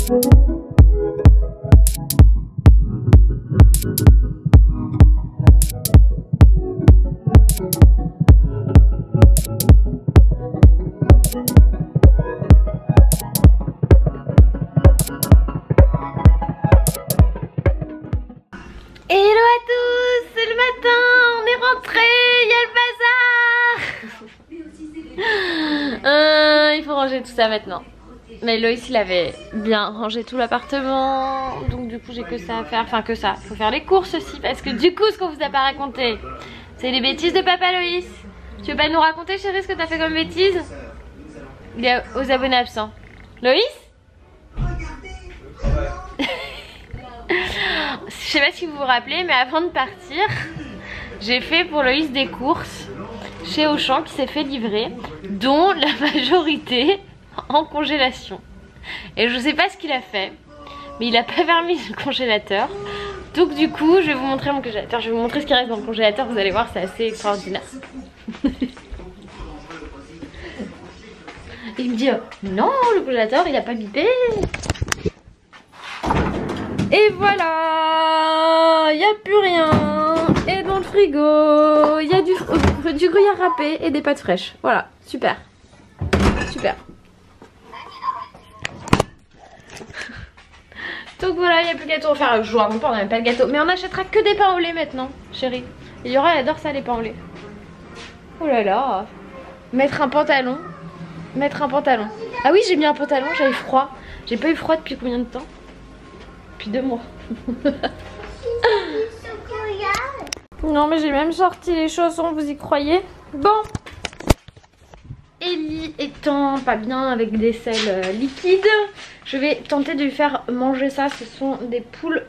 Hello à tous, c'est le matin, on est rentré, il y a le bazar. Il faut ranger tout ça maintenant. Mais Loïs il avait bien rangé tout l'appartement, donc du coup j'ai que ça à faire, enfin que ça. Il faut faire les courses aussi parce que du coup ce qu'on vous a pas raconté, c'est les bêtises de papa Loïs. Tu veux pas nous raconter chérie ce que t'as fait comme bêtises? Il est aux abonnés absents. Loïs? Je sais pas si vous vous rappelez, mais avant de partir, j'ai fait pour Loïs des courses chez Auchan qui s'est fait livrer, dont la majorité en congélation. Et je sais pas ce qu'il a fait, mais il a pas fermé le congélateur. Donc du coup, je vais vous montrer mon congélateur. Je vais vous montrer ce qui reste dans le congélateur. Vous allez voir, c'est assez extraordinaire. Il me dit non, le congélateur il a pas bipé. Et voilà, il n'y a plus rien. Et dans le frigo, il y a du gruyère râpé et des pâtes fraîches. Voilà, super. Super. Donc voilà, il n'y a plus de gâteau à faire. Je vous raconte pas, on n'a même pas le gâteau. Mais on n'achètera que des pains au lait maintenant, chérie. Et Yora, elle adore ça, les pains au lait. Oh là là. Mettre un pantalon. Mettre un pantalon. Ah oui, j'ai mis un pantalon, j'avais froid. J'ai pas eu froid depuis combien de temps? Depuis 2 mois. Non mais j'ai même sorti les chaussons, vous y croyez? Bon. Ellie étant pas bien avec des sels liquides, je vais tenter de lui faire manger ça. Ce sont des poules,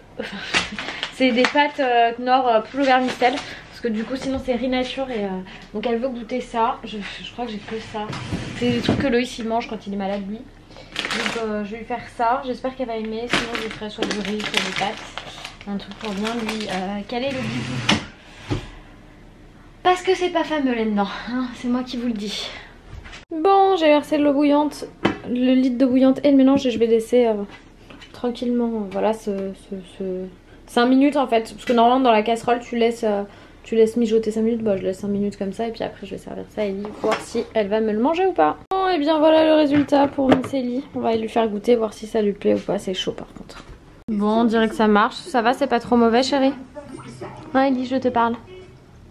c'est des pâtes Knorr poules au vermicelle. Parce que du coup sinon c'est riz nature et donc elle veut goûter ça. Je crois que j'ai que ça. C'est des trucs que Loïs il mange quand il est malade lui. Donc je vais lui faire ça, j'espère qu'elle va aimer, sinon je lui ferai soit du riz, soit des pâtes. Un truc pour bien lui caler le bidou. Parce que c'est pas fameux là-dedans, hein, c'est moi qui vous le dis. Bon, j'ai versé de l'eau bouillante, le litre d'eau bouillante et le mélange et je vais laisser tranquillement, voilà, 5 minutes en fait. Parce que normalement dans la casserole tu laisses mijoter 5 minutes, bon je laisse 5 minutes comme ça et puis après je vais servir ça à Ellie, voir si elle va me le manger ou pas. Bon, et bien voilà le résultat pour Miss Ellie. On va lui faire goûter, voir si ça lui plaît ou pas, c'est chaud par contre. Bon, on dirait que ça marche, ça va, c'est pas trop mauvais chérie? Hein Ellie, je te parle.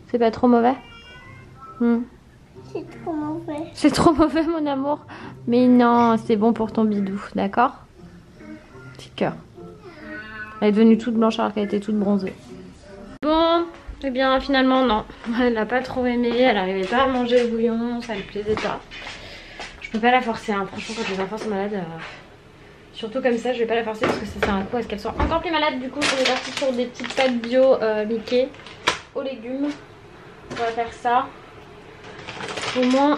C'est pas trop mauvais? C'est trop mauvais. C'est trop mauvais mon amour. Mais non, c'est bon pour ton bidou, d'accord? Petit cœur. Elle est devenue toute blanche alors qu'elle était toute bronzée. Bon, eh bien finalement non. Elle l'a pas trop aimé, elle n'arrivait pas à manger le bouillon, ça lui plaisait pas. Je peux pas la forcer, hein. Franchement quand les enfants sont malades, surtout comme ça je vais pas la forcer parce que ça sert à quoi? Est-ce qu'elles sont encore plus malades? Du coup on est parti sur des petites pâtes bio Mickey aux légumes. On va faire ça. Au moins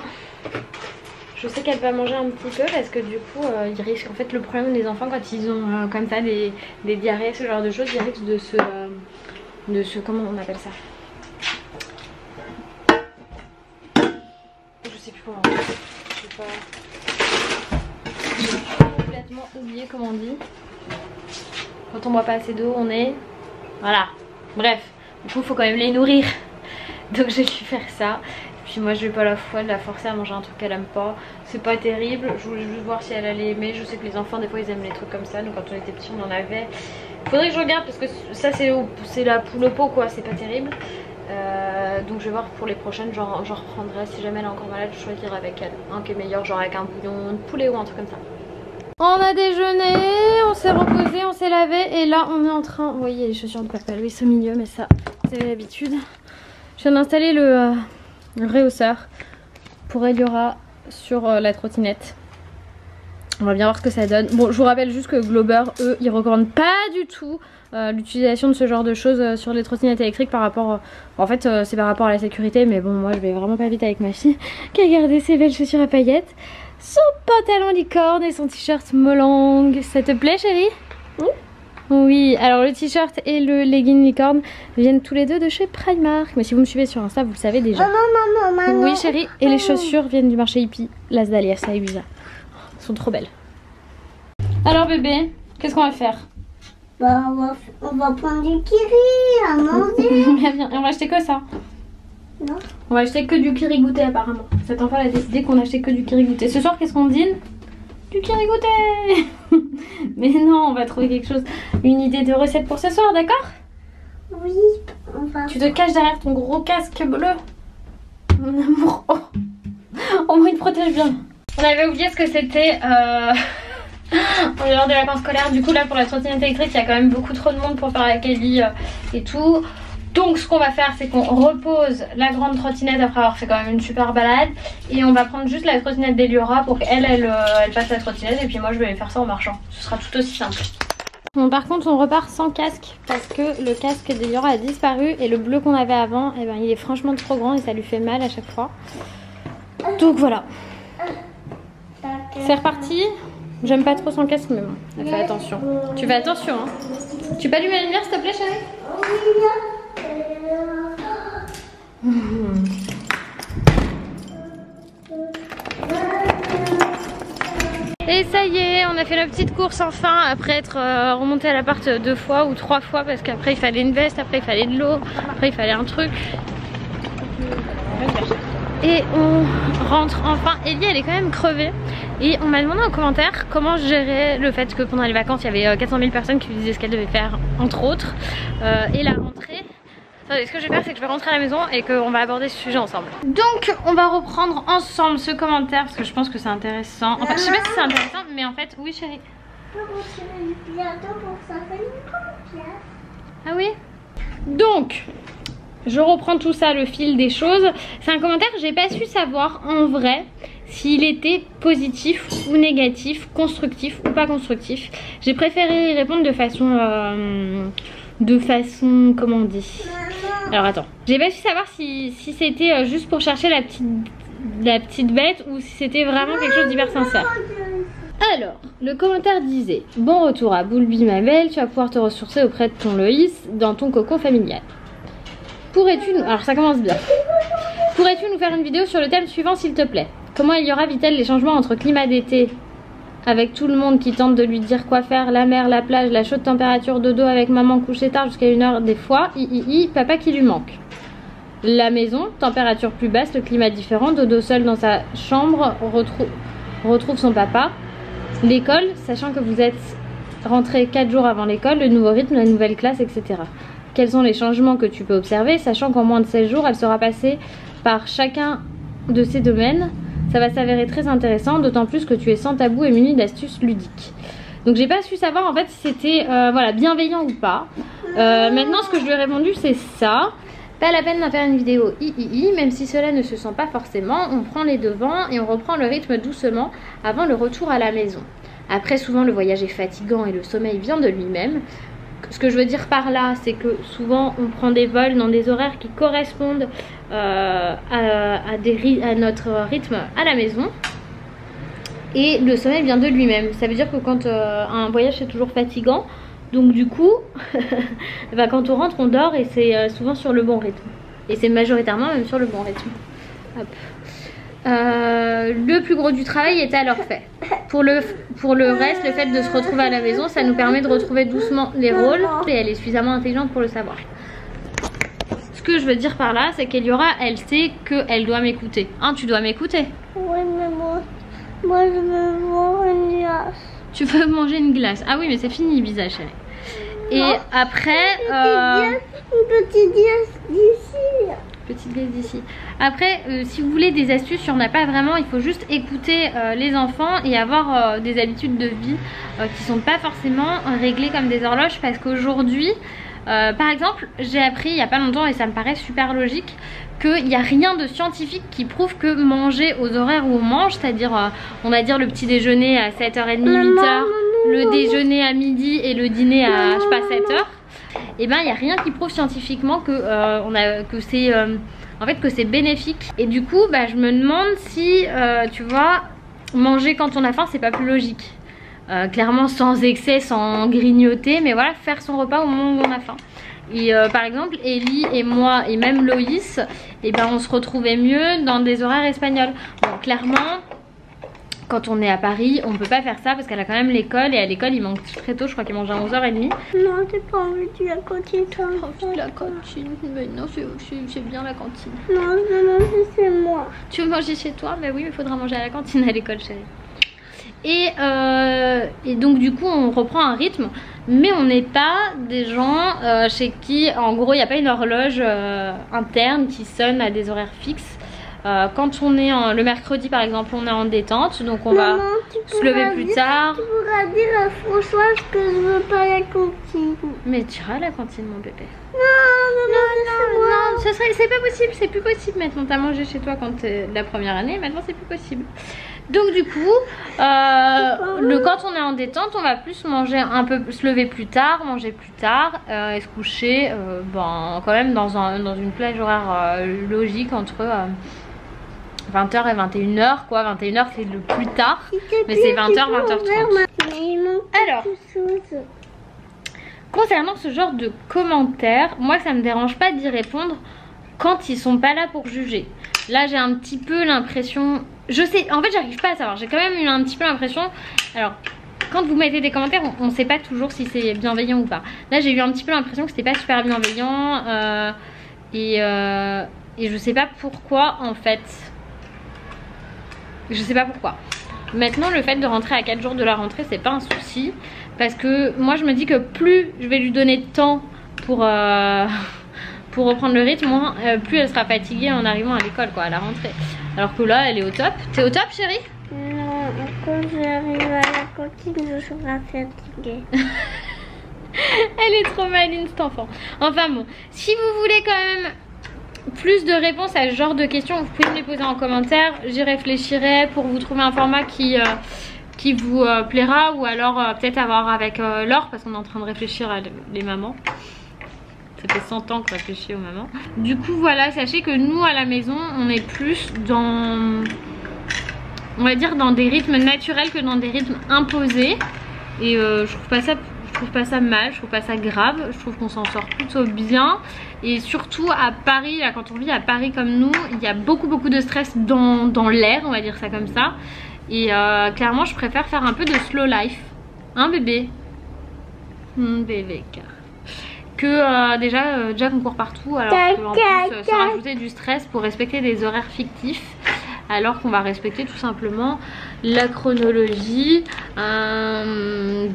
je sais qu'elle va manger un petit peu parce que du coup ils risquent, en fait le problème des enfants quand ils ont comme ça des diarrhées, ce genre de choses, ils risquent de se comment on appelle ça, je sais plus comment, j'ai complètement oublié comment on dit quand on boit pas assez d'eau, on est, voilà, bref, du coup il faut quand même les nourrir. Donc je vais lui faire ça. Puis moi je vais pas la forcer à manger un truc qu'elle aime pas. C'est pas terrible. Je voulais juste voir si elle allait aimer. Je sais que les enfants des fois ils aiment les trucs comme ça. Nous quand on était petits on en avait. Faudrait que je regarde parce que ça c'est la poule au pot quoi. C'est pas terrible. Donc je vais voir pour les prochaines. J'en reprendrai. Si jamais elle est encore malade je choisirai avec elle un qui est meilleur, genre avec un bouillon de poulet ou un truc comme ça. On a déjeuné, on s'est reposé, on s'est lavé. Et là on est en train, vous voyez les chaussures de papa Louis au milieu, mais ça vous avez l'habitude. Je viens d'installer le réhausseur pour Eliora sur la trottinette. On va bien voir ce que ça donne. Bon, je vous rappelle juste que Glober, eux, ils recommandent pas du tout l'utilisation de ce genre de choses sur les trottinettes électriques par rapport... en fait, c'est par rapport à la sécurité, mais bon, moi, je vais vraiment pas vite avec ma fille qui a gardé ses belles chaussures à paillettes, son pantalon licorne et son t-shirt Molang. Ça te plaît, chérie? Oui. Oui, alors le t-shirt et le legging licorne viennent tous les deux de chez Primark. Mais si vous me suivez sur Insta, vous le savez déjà. Maman. Oui chérie, et les chaussures viennent du marché hippie, Las Dalias à Ibiza. Elles sont trop belles. Alors bébé, qu'est-ce qu'on va faire? Bah, on va prendre du kiri à manger. Bien, et on va acheter que ça. Non. On va acheter que du kiri goûté apparemment. Cet enfant a décidé qu'on achetait que du kiri goûté. Ce soir, qu'est-ce qu'on dîne? Du kiri goûté. Mais non, on va trouver quelque chose. Une idée de recette pour ce soir, d'accord? Oui, on va. Tu te caches derrière ton gros casque bleu. Mon amour. Oh. Au moins il te protège bien. On avait oublié ce que c'était en dehors des vacances scolaires. Du coup là pour la trottinette électrique il y a quand même beaucoup trop de monde pour faire la Kelly et tout. Donc ce qu'on va faire c'est qu'on repose la grande trottinette après avoir fait quand même une super balade. Et on va prendre juste la trottinette d'Eliora pour qu'elle passe la trottinette. Et puis moi je vais faire ça en marchant. Ce sera tout aussi simple. Bon, par contre on repart sans casque parce que le casque d'Eliora a disparu. Et le bleu qu'on avait avant, eh ben, il est franchement trop grand et ça lui fait mal à chaque fois. Donc voilà. C'est reparti. J'aime pas trop son casque mais bon, fais attention. Tu fais attention hein. Tu peux allumer la lumière s'il te plaît chérie? Et ça y est, on a fait la petite course enfin après être remonté à l'appart 2 fois ou 3 fois parce qu'après il fallait une veste, après il fallait de l'eau, après il fallait un truc. Et on rentre enfin. Ellie elle est quand même crevée. Et on m'a demandé en commentaire comment je gérais le fait que pendant les vacances il y avait 400 000 personnes qui lui disaient ce qu'elle devait faire entre autres. Et la rentrée. Attendez, ce que je vais faire c'est que je vais rentrer à la maison et qu'on va aborder ce sujet ensemble. Donc on va reprendre ensemble ce commentaire parce que je pense que c'est intéressant. Enfin je sais pas si c'est intéressant mais en fait oui chérie. Ah oui. Donc je reprends tout ça, le fil des choses. C'est un commentaire que j'ai pas su savoir en vrai s'il était positif ou négatif, constructif ou pas constructif. J'ai préféré y répondre de façon comment on dit. Alors attends, j'ai pas su savoir si c'était juste pour chercher la petite bête ou si c'était vraiment quelque chose d'hyper sincère. Alors, le commentaire disait: bon retour à Boulby ma belle, tu vas pouvoir te ressourcer auprès de ton Loïs dans ton cocon familial. Pourrais-tu nous... Alors ça commence bien. Pourrais-tu nous faire une vidéo sur le thème suivant s'il te plaît? Comment vit-elle les changements entre climat d'été avec tout le monde qui tente de lui dire quoi faire, la mer, la plage, la chaude température, dodo avec maman couché tard jusqu'à 1h des fois, papa qui lui manque. La maison, température plus basse, le climat différent, dodo seul dans sa chambre, retrouve son papa. L'école, sachant que vous êtes rentré 4 jours avant l'école, le nouveau rythme, la nouvelle classe, etc. Quels sont les changements que tu peux observer, sachant qu'en moins de 16 jours, elle sera passée par chacun de ces domaines. Ça va s'avérer très intéressant, d'autant plus que tu es sans tabou et muni d'astuces ludiques. Donc j'ai pas su savoir en fait si c'était voilà, bienveillant ou pas. Maintenant ce que je lui ai répondu c'est ça. Pas la peine d'en faire une vidéo même si cela ne se sent pas forcément. On prend les devants et on reprend le rythme doucement avant le retour à la maison. Après souvent le voyage est fatigant et le sommeil vient de lui-même. Ce que je veux dire par là, c'est que souvent on prend des vols dans des horaires qui correspondent à notre rythme à la maison. Et le sommeil vient de lui-même. Ça veut dire que quand un voyage c'est toujours fatigant, donc du coup, bah, quand on rentre on dort et c'est souvent sur le bon rythme. Et c'est majoritairement même sur le bon rythme. Hop. Le plus gros du travail est alors fait. Pour le reste, le fait de se retrouver à la maison, ça nous permet de retrouver doucement les rôles. Et elle est suffisamment intelligente pour le savoir. Ce que je veux dire par là, c'est qu'Eliora, elle sait qu'elle doit m'écouter. Hein, tu dois m'écouter. Oui, mais moi je veux manger une glace. Tu veux manger une glace? Ah oui, mais c'est fini, Ibiza, chérie. Et non, après... Une petite glace d'ici. Petite glace d'ici. Après, si vous voulez des astuces, il n'y en a pas vraiment. Il faut juste écouter les enfants et avoir des habitudes de vie qui sont pas forcément réglées comme des horloges. Parce qu'aujourd'hui, par exemple, j'ai appris il n'y a pas longtemps et ça me paraît super logique qu'il n'y a rien de scientifique qui prouve que manger aux horaires où on mange, c'est-à-dire on va dire le petit déjeuner à 7h30, 8h, le déjeuner à midi et le dîner à je sais pas 7h, et ben il n'y a rien qui prouve scientifiquement que c'est en fait que c'est bénéfique. Et du coup bah, je me demande si tu vois, manger quand on a faim c'est pas plus logique. Clairement sans excès, sans grignoter, mais voilà, faire son repas au moment où on a faim. Et par exemple Ellie et moi et même Loïs, et ben on se retrouvait mieux dans des horaires espagnols. Bon clairement quand on est à Paris, on peut pas faire ça parce qu'elle a quand même l'école et à l'école il mange très tôt, je crois qu'il mange à 11h30. Non, j'ai pas envie de la cantine. Pas envie de la cantine, mais non c'est bien la cantine. Non, je veux manger chez moi. Tu veux manger chez toi? Bah oui, mais il faudra manger à la cantine à l'école chérie. Et donc du coup on reprend un rythme, mais on n'est pas des gens chez qui en gros il n'y a pas une horloge interne qui sonne à des horaires fixes. Quand on est le mercredi par exemple, on est en détente, donc on va se lever plus tard. Tu pourras dire à Françoise que je veux pas la cantine. Mais tu iras à la cantine mon bébé. Non, C'est pas possible, c'est plus possible maintenant. T'as mangé chez toi quand t'es la première année, maintenant c'est plus possible. Donc du coup, quand on est en détente, on va plus manger un peu, se lever plus tard, manger plus tard et se coucher quand même dans une plage horaire logique entre 20h et 21h quoi. 21h c'est le plus tard, mais c'est 20h, 20h30. Alors, concernant ce genre de commentaires, moi ça me dérange pas d'y répondre quand ils sont pas là pour juger. Là j'ai un petit peu l'impression, je sais, en fait j'arrive pas à savoir, j'ai quand même eu un petit peu l'impression, alors quand vous mettez des commentaires on sait pas toujours si c'est bienveillant ou pas. Là j'ai eu un petit peu l'impression que c'était pas super bienveillant et je sais pas pourquoi en fait. Je sais pas pourquoi. Maintenant le fait de rentrer à 4 jours de la rentrée c'est pas un souci, parce que moi je me dis que plus je vais lui donner de temps pour reprendre le rythme, plus elle sera fatiguée en arrivant à l'école quoi, à la rentrée. Alors que là elle est au top. T'es au top chérie? Non, quand j'arrive à la cantine je serai fatiguée. Elle est trop maline cette enfant. Enfin bon, si vous voulez quand même plus de réponses à ce genre de questions, vous pouvez me les poser en commentaire. J'y réfléchirai pour vous trouver un format qui vous plaira, ou alors peut-être avoir avec Laure, parce qu'on est en train de réfléchir à les mamans. Ça fait 100 ans qu'on réfléchit aux mamans. Du coup voilà, sachez que nous à la maison on est plus dans, on va dire, dans des rythmes naturels que dans des rythmes imposés. Et je trouve pas ça mal, je trouve pas ça grave, je trouve qu'on s'en sort plutôt bien. Et surtout à Paris, là, quand on vit à Paris comme nous, il y a beaucoup de stress dans l'air, on va dire ça comme ça. Et clairement je préfère faire un peu de slow life. Hein bébé? Bébé car que déjà qu'on court partout, alors qu'en plus se rajouter du stress pour respecter des horaires fictifs, alors qu'on va respecter tout simplement la chronologie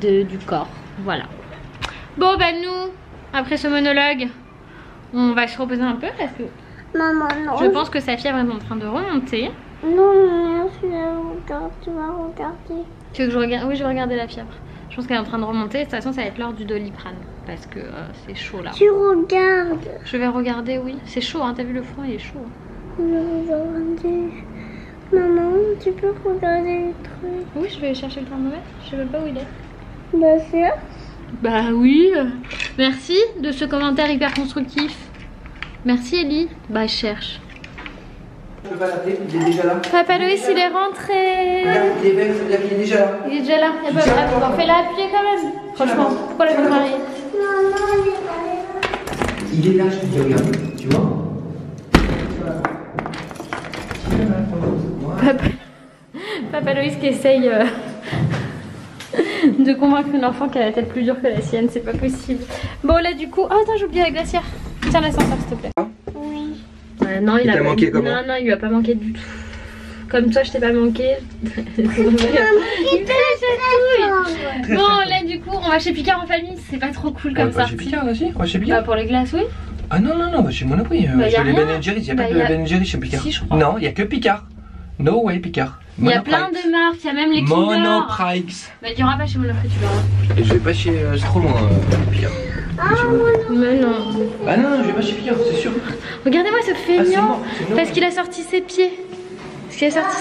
du corps. Voilà. Bon bah nous, après ce monologue, on va se reposer un peu parce que Maman, non. Je pense que sa fièvre est en train de remonter. Non, tu vas regarder. Tu veux que je regarde? Oui, je vais regarder la fièvre. Je pense qu'elle est en train de remonter. De toute façon, ça va être l'heure du Doliprane parce que c'est chaud là. Tu regardes. Je vais regarder, oui. C'est chaud, hein. T'as vu le front, il est chaud. Je vais regarder. Maman, tu peux regarder les trucs? Oui, je vais chercher le thermomètre. Je sais même pas où il est. Bien sûr. Bah oui. Merci de ce commentaire hyper constructif. Merci Ellie. Bah je cherche. Je peux pas l'appeler, il est déjà là. Papa Loïs il est rentré. Regarde, il est vert, ça veut dire qu'il est déjà là. Il est déjà là. Fais-la appuyer quand même. Franchement, pourquoi la faire marier? Il est là, je te dis, regarde, tu vois. Papa Loïs qui essaye de convaincre une enfant qui a la tête plus dure que la sienne, c'est pas possible. Bon là du coup, oh attends j'ai oublié la glacière. Tiens l'ascenseur s'il te plaît. Oui. Non il a pas manqué comment? Non il lui a pas manqué du tout. Comme toi je t'ai pas manqué. Il fait la bon là du coup on va chez Picard en famille, c'est pas trop cool comme ça. Chez Picard là si, on va chez Picard. Bah pour les glaces oui. Ah non non non, bah chez Monoprix, chez les Ben & Jerry's, il y a pas de Ben & Jerry's chez Picard. Si, je crois. Non, il y a que Picard. No way Picard. Il y a plein de marques, il y a même les Kinder. Monoprix. Bah il y aura pas chez Monoprix, tu verras. Et je vais pas chez, c'est trop loin Picard. Mais non. Bah non, je vais pas chez Picard, c'est sûr. Regardez-moi ce feignant, mort, parce qu'il a sorti ses pieds. Parce qu'il a sorti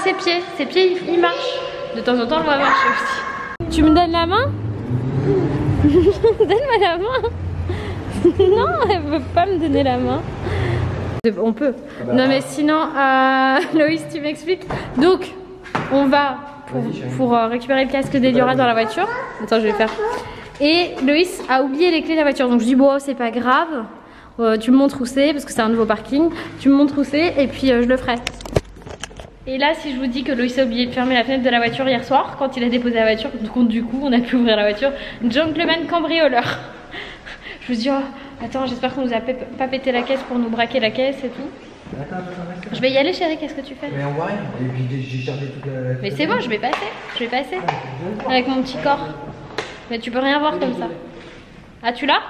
ses pieds ils marchent. De temps en temps on va marcher aussi. Tu me donnes la main? Donne-moi la main. Non, elle veut pas me donner la main. On peut. Non mais sinon, Loïs tu m'expliques. Donc, on va pour récupérer le casque d'Eliora dans la voiture. Attends, je vais faire. Et Loïs a oublié les clés de la voiture. Donc je dis bon c'est pas grave. Tu me montres où c'est parce que c'est un nouveau parking. Tu me montres où c'est et puis je le ferai. Et là, si je vous dis que Loïs a oublié de fermer la fenêtre de la voiture hier soir, quand il a déposé la voiture, donc du coup, on a pu ouvrir la voiture. Gentleman cambrioleur. Je vous dis, oh, attends, j'espère qu'on nous a pas pété la caisse pour nous braquer la caisse et tout. Attends. Je vais y aller, chérie, qu'est-ce que tu fais? Mais on voit rien. Et puis j'ai chargé toute la. Mais c'est bon, je vais passer. Avec mon petit corps. Mais tu peux rien voir comme ça. Ah, tu l'as?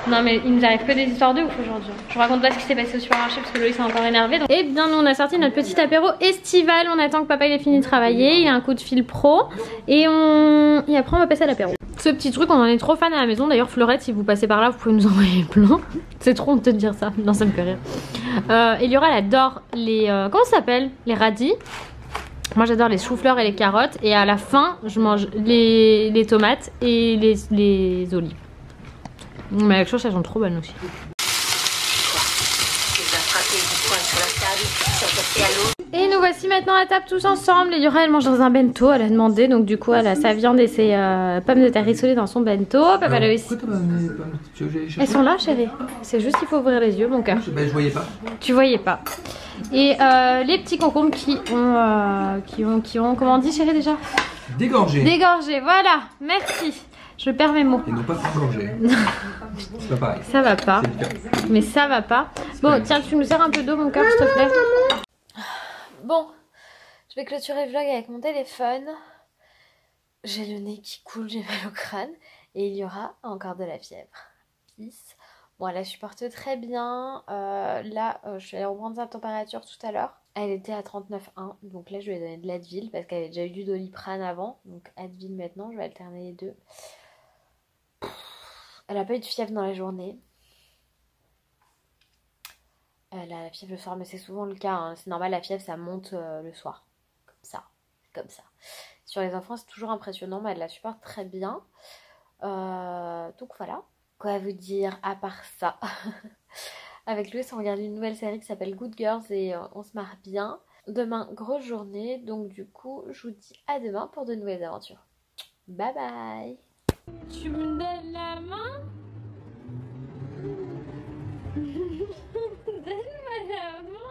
Non mais il nous arrive que des histoires de ouf aujourd'hui. Je vous raconte pas ce qui s'est passé au supermarché parce que Loïs est encore énervé. Et bien nous on a sorti notre petit apéro estival. On attend que papa il ait fini de travailler. Il a un coup de fil pro. Et après on va passer à l'apéro. Ce petit truc on en est trop fan à la maison. D'ailleurs Fleurette, si vous passez par là vous pouvez nous envoyer plein. C'est trop honte de dire ça. Non ça me fait rire. Eliora elle adore les... comment ça s'appelle? Les radis. Moi j'adore les choux-fleurs et les carottes. Et à la fin je mange les tomates et les olives. Mais avec chose, elles sont trop bonnes aussi. Et nous voici maintenant à table tous ensemble. Eliora elle mange dans un bento, elle a demandé. Donc du coup elle a sa viande et ses pommes de terre rissolées dans son bento. Papa Loïs. Elles sont là chérie. C'est juste qu'il faut ouvrir les yeux mon cœur. Ben je voyais pas. Tu voyais pas. Et les petits concombres qui ont comment on dit chérie déjà? Dégorgé. Dégorgé, voilà, merci. Je perds mes mots. Et non pas dégorgé. C'est pas pareil. Ça va pas. Mais ça va pas. Bon, tiens, tu nous sers un peu d'eau, mon cœur, s'il te plaît. Bon, je vais clôturer le vlog avec mon téléphone. J'ai le nez qui coule, j'ai mal au crâne. Et il y aura encore de la fièvre. Peace. Bon, elle la supporte très bien. Là, je suis allée reprendre sa température tout à l'heure. Elle était à 39,1. Donc là, je lui ai donné de l'Advil parce qu'elle avait déjà eu du Doliprane avant. Donc Advil maintenant, je vais alterner les deux. Elle n'a pas eu de fièvre dans la journée. Elle a la fièvre le soir, mais c'est souvent le cas. Hein. C'est normal, la fièvre, ça monte le soir. Comme ça. Sur les enfants, c'est toujours impressionnant, mais elle la supporte très bien. Donc voilà. Quoi vous dire à part ça? Avec Louis, on regarde une nouvelle série qui s'appelle Good Girls et on se marre bien. Demain, grosse journée. Donc du coup, je vous dis à demain pour de nouvelles aventures. Bye bye. Tu me donnes la main? Donne-moi la main.